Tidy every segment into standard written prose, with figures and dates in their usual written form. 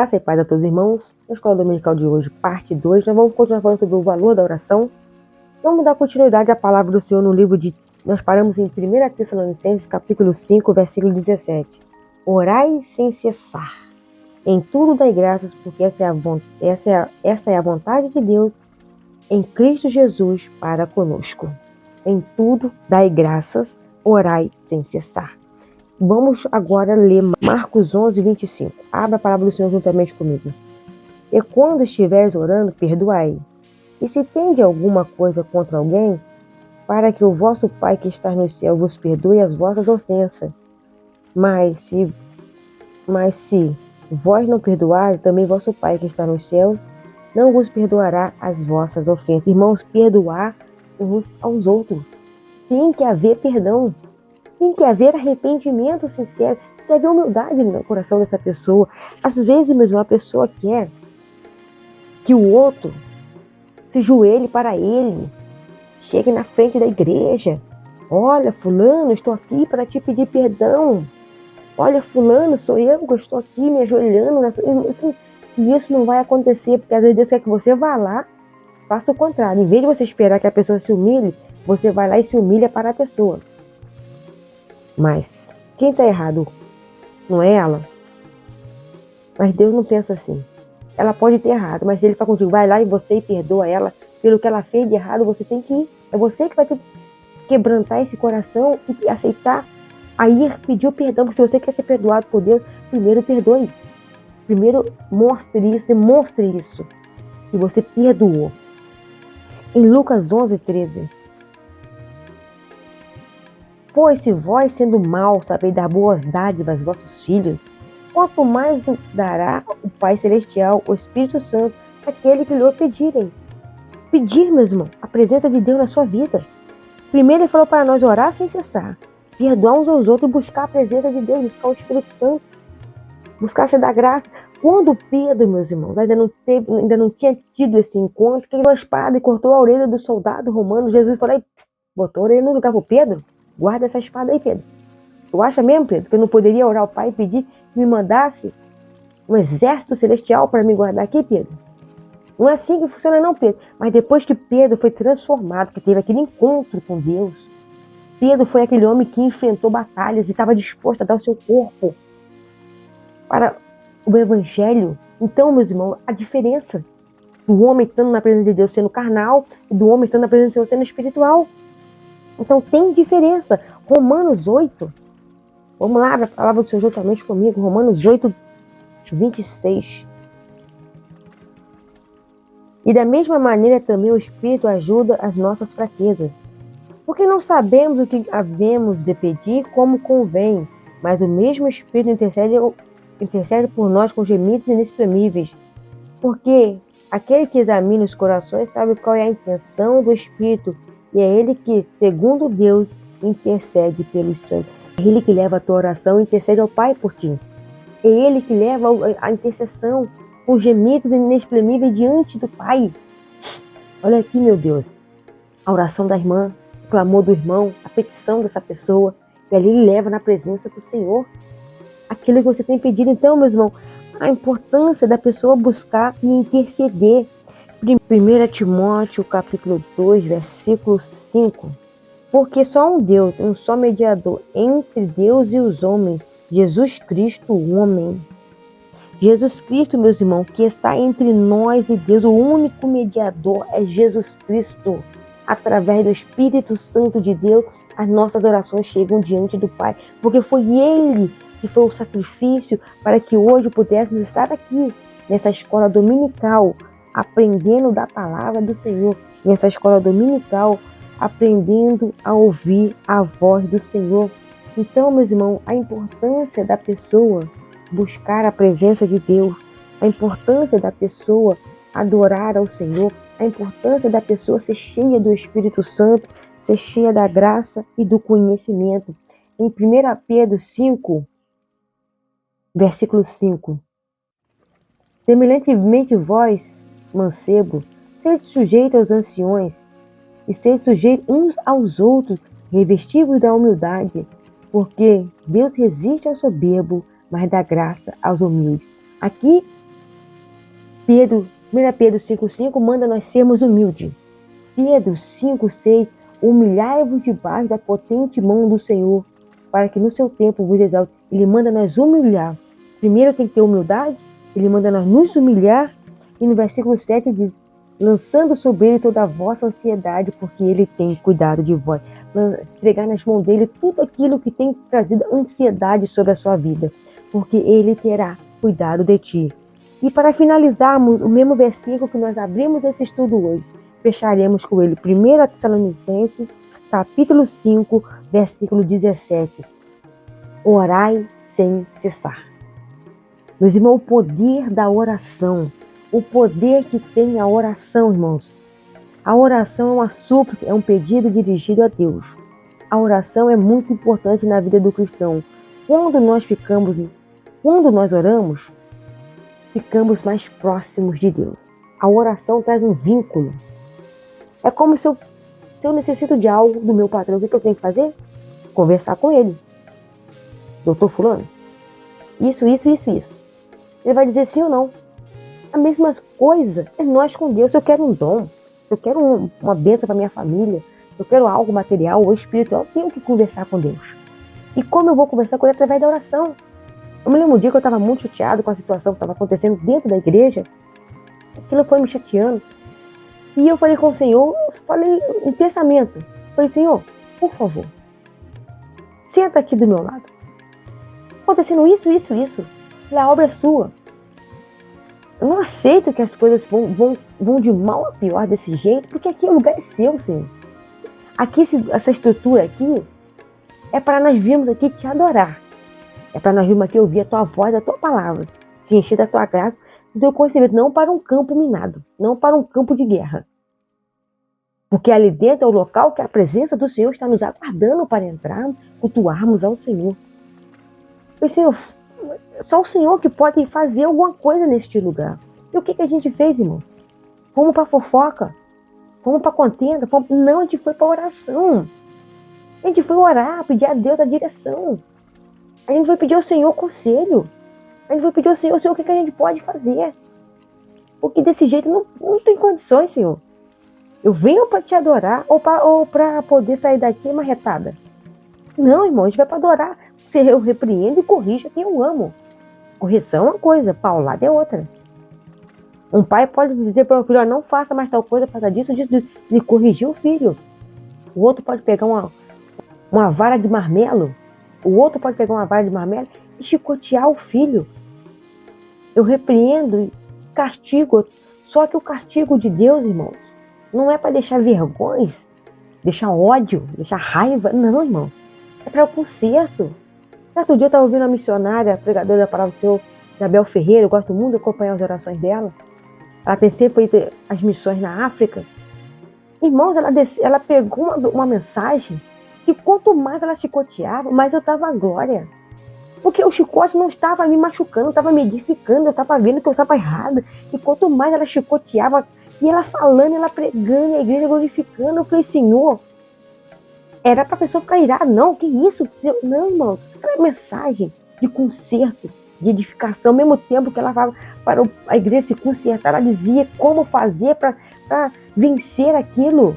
Graça e paz a todos os irmãos. Na escola dominical de hoje, parte 2, nós vamos continuar falando sobre o valor da oração. Vamos dar continuidade à palavra do Senhor no livro de... Nós paramos em 1 Tessalonicenses, capítulo 5, versículo 17. Orai sem cessar. Em tudo dai graças, porque esta é a vontade de Deus em Cristo Jesus para conosco. Em tudo dai graças, orai sem cessar. Vamos agora ler Marcos 11, 25. Abra a palavra do Senhor juntamente comigo. E quando estiveres orando, perdoai. E se tendes alguma coisa contra alguém, para que o vosso Pai que está no céu vos perdoe as vossas ofensas. Mas se vós não perdoarem, também vosso Pai que está no céu não vos perdoará as vossas ofensas. Irmãos, perdoar uns aos outros. Tem que haver perdão. Tem que haver arrependimento sincero, tem que haver humildade no coração dessa pessoa. Às vezes mesmo a pessoa quer que o outro se joelhe para ele, chegue na frente da igreja. Olha, fulano, estou aqui para te pedir perdão. Olha, fulano, sou eu que estou aqui me ajoelhando. Isso não vai acontecer, porque às vezes Deus quer que você vá lá, faça o contrário. Em vez de você esperar que a pessoa se humilhe, você vai lá e se humilha para a pessoa. Mas quem está errado não é ela. Mas Deus não pensa assim. Ela pode ter errado, mas se Ele fala contigo, vai lá e você perdoa ela pelo que ela fez de errado, você tem que ir. É você que vai ter que quebrantar esse coração e aceitar, aí pedir o perdão. Porque se você quer ser perdoado por Deus, primeiro perdoe. Primeiro demonstre isso, que você perdoou. Em Lucas 11, 13. Pois se vós, sendo maus, sabeis dar boas dádivas aos vossos filhos, quanto mais dará o Pai Celestial, o Espírito Santo, àquele que lhe pedirem. Pedir, meu irmão, a presença de Deus na sua vida. Primeiro ele falou para nós orar sem cessar, perdoar uns aos outros e buscar a presença de Deus, buscar o Espírito Santo, buscar ser da graça. Quando Pedro, meus irmãos, ainda não tinha tido esse encontro, que ele pegou a espada e cortou a orelha do soldado romano, Jesus falou aí, botou a orelha no lugar para Pedro. Guarda essa espada aí, Pedro. Tu acha mesmo, Pedro, que eu não poderia orar ao Pai e pedir que me mandasse um exército celestial para me guardar aqui, Pedro? Não é assim que funciona não, Pedro. Mas depois que Pedro foi transformado, que teve aquele encontro com Deus, Pedro foi aquele homem que enfrentou batalhas e estava disposto a dar o seu corpo para o Evangelho. Então, meus irmãos, a diferença do homem estando na presença de Deus sendo carnal e do homem estando na presença de Deus sendo espiritual. Então tem diferença. Romanos 8. Vamos lá, a palavra do Senhor juntamente comigo. Romanos 8, 26. E da mesma maneira também o Espírito ajuda as nossas fraquezas. Porque não sabemos o que havemos de pedir como convém, mas o mesmo Espírito intercede por nós com gemidos inexprimíveis. Porque aquele que examina os corações sabe qual é a intenção do Espírito, e é Ele que, segundo Deus, intercede pelos santos. É Ele que leva a tua oração e intercede ao Pai por ti. É Ele que leva a intercessão com gemidos inexprimíveis diante do Pai. Olha aqui, meu Deus, a oração da irmã, o clamor do irmão, a petição dessa pessoa, e ali Ele leva na presença do Senhor aquilo que você tem pedido. Então, meus irmãos, a importância da pessoa buscar e interceder. 1 Timóteo, capítulo 2, versículo 5. Porque só um Deus, um só mediador entre Deus e os homens, Jesus Cristo, o homem. Jesus Cristo, meus irmãos, que está entre nós e Deus, o único mediador é Jesus Cristo. Através do Espírito Santo de Deus, as nossas orações chegam diante do Pai. Porque foi Ele que foi o sacrifício para que hoje pudéssemos estar aqui, nessa escola dominical, aprendendo da palavra do Senhor, nessa escola dominical, aprendendo a ouvir a voz do Senhor. Então, meus irmãos, a importância da pessoa buscar a presença de Deus, a importância da pessoa adorar ao Senhor, a importância da pessoa ser cheia do Espírito Santo, ser cheia da graça e do conhecimento. Em 1 Pedro 5, versículo 5. Semelhantemente vós, mancebo, sede sujeitos aos anciões, e sede sujeitos uns aos outros, revestivos da humildade, porque Deus resiste ao soberbo, mas dá graça aos humildes. Aqui 1 Pedro 5,5 manda nós sermos humildes. Pedro 5,6, humilhai-vos debaixo da potente mão do Senhor, para que no seu tempo vos exalte. Ele manda nós humilhar. Primeiro tem que ter humildade, ele manda nós nos humilhar, e no versículo 7 diz, lançando sobre ele toda a vossa ansiedade, porque ele tem cuidado de vós. Entregar nas mãos dele tudo aquilo que tem trazido ansiedade sobre a sua vida, porque ele terá cuidado de ti. E para finalizarmos o mesmo versículo que nós abrimos esse estudo hoje, fecharemos com ele, 1 Tessalonicenses, capítulo 5, versículo 17. Orai sem cessar. Meus irmãos, o poder da oração, o poder que tem a oração, irmãos. A oração é uma súplica, é um pedido dirigido a Deus. A oração é muito importante na vida do cristão. Quando nós oramos, ficamos mais próximos de Deus. A oração traz um vínculo. É como se eu necessito de algo do meu patrão, o que eu tenho que fazer? Conversar com ele. Doutor fulano, isso. Ele vai dizer sim ou não. A mesma coisa é nós com Deus. Se eu quero um dom, se eu quero uma bênção para minha família, se eu quero algo material ou espiritual, eu tenho que conversar com Deus. E como eu vou conversar com ele? Através da oração. Eu me lembro um dia que eu estava muito chateado com a situação que estava acontecendo dentro da igreja. Aquilo foi me chateando. E eu falei com o Senhor, falei em pensamento. Falei, Senhor, por favor, senta aqui do meu lado. Acontecendo isso. A obra é sua. Eu não aceito que as coisas vão de mal a pior desse jeito, porque aqui o lugar é seu, Senhor. Aqui, essa estrutura aqui, é para nós virmos aqui te adorar. É para nós virmos aqui ouvir a tua voz, a tua palavra, se encher da tua graça, do teu conhecimento, não para um campo minado, não para um campo de guerra. Porque ali dentro é o local que a presença do Senhor está nos aguardando para entrar, cultuarmos ao Senhor. E, Senhor, só o Senhor que pode fazer alguma coisa neste lugar. E o que a gente fez, irmãos? Fomos para fofoca? Fomos para contenda? Não, a gente foi para oração. A gente foi orar, pedir a Deus a direção. A gente foi pedir ao Senhor conselho. A gente foi pedir ao Senhor, o que a gente pode fazer. Porque desse jeito não tem condições, Senhor. Eu venho para te adorar ou para poder sair daqui marretada? Não, irmão, a gente vai para adorar. Eu repreendo e corrijo quem eu amo. Correção é uma coisa, paulada é outra. Um pai pode dizer para o filho, não faça mais tal coisa, faça disso, de corrigir o filho. O outro pode pegar uma vara de marmelo. O outro pode pegar uma vara de marmelo e chicotear o filho. Eu repreendo e castigo. Só que o castigo de Deus, irmãos, não é para deixar vergonhas, deixar ódio, deixar raiva. Não, irmão. É para o conserto. Certo dia eu estava ouvindo uma missionária, pregadora da palavra do Senhor, Isabel Ferreira. Eu gosto muito de acompanhar as orações dela. Ela tem sempre feito as missões na África. Irmãos, ela pegou uma mensagem que quanto mais ela chicoteava, mais eu dava glória. Porque o chicote não estava me machucando, não estava me edificando, eu estava vendo que eu estava errada. E quanto mais ela chicoteava, e ela falando, ela pregando, a igreja glorificando, eu falei, Senhor, era para a pessoa ficar irada. Não, que isso? Não, irmãos, era mensagem de conserto, de edificação. Ao mesmo tempo que ela falava para a igreja se consertar, ela dizia como fazer para vencer aquilo.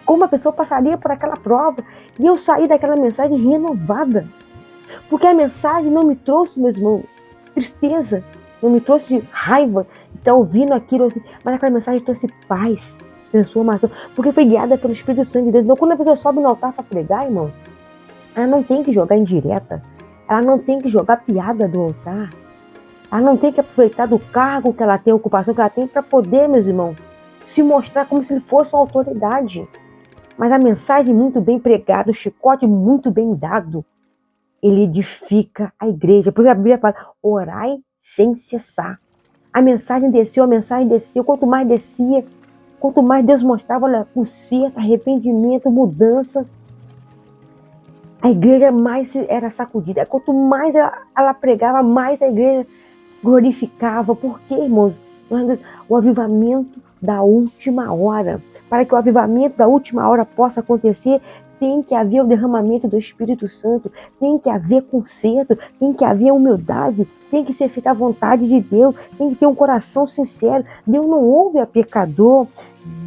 Como a pessoa passaria por aquela prova. E eu saí daquela mensagem renovada. Porque a mensagem não me trouxe, meus irmãos, tristeza, não me trouxe raiva de estar ouvindo aquilo, assim, mas aquela mensagem trouxe paz, transformação, porque foi guiada pelo Espírito Santo de Deus. Então, quando a pessoa sobe no altar para pregar, irmão, ela não tem que jogar indireta, ela não tem que jogar piada do altar, ela não tem que aproveitar do cargo que ela tem, a ocupação que ela tem, para poder, meus irmãos, se mostrar como se ele fosse uma autoridade. Mas a mensagem muito bem pregada, o chicote muito bem dado, ele edifica a igreja. Por isso a Bíblia fala, orai sem cessar. A mensagem desceu. Quanto mais descia, quanto mais Deus mostrava, olha, conserto, arrependimento, mudança, a igreja mais era sacudida. Quanto mais ela pregava, mais a igreja glorificava. Por quê, irmãos? O avivamento da última hora. Para que o avivamento da última hora possa acontecer, tem que haver o derramamento do Espírito Santo, tem que haver conserto, tem que haver humildade, tem que ser feita a vontade de Deus, tem que ter um coração sincero. Deus não ouve a pecador,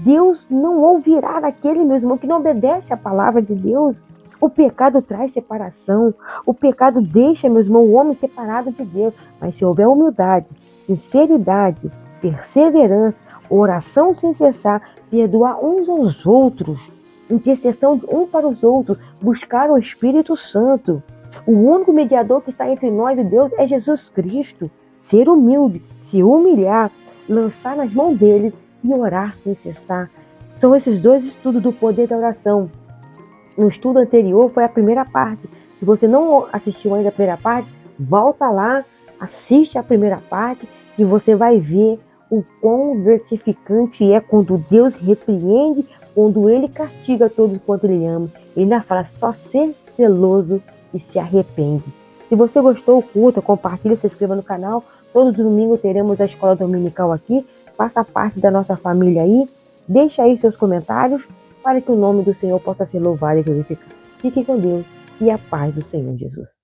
Deus não ouvirá daquele, meu irmão, que não obedece à palavra de Deus. O pecado traz separação, o pecado deixa, meu irmão, o homem separado de Deus. Mas se houver humildade, sinceridade, perseverança, oração sem cessar, perdoar uns aos outros, intercessão um para os outros, buscar o Espírito Santo. O único mediador que está entre nós e Deus é Jesus Cristo. Ser humilde, se humilhar, lançar nas mãos deles e orar sem cessar. São esses dois estudos do poder da oração. No estudo anterior foi a primeira parte. Se você não assistiu ainda a primeira parte, volta lá, assiste a primeira parte e você vai ver o quão gratificante é quando Deus repreende, quando Ele castiga todos quanto Ele ama. Ele ainda fala, só ser zeloso e se arrepende. Se você gostou, curta, compartilha, se inscreva no canal. Todo domingo teremos a escola dominical aqui. Faça parte da nossa família aí. Deixe aí seus comentários para que o nome do Senhor possa ser louvado e glorificado. Fique com Deus e a paz do Senhor Jesus.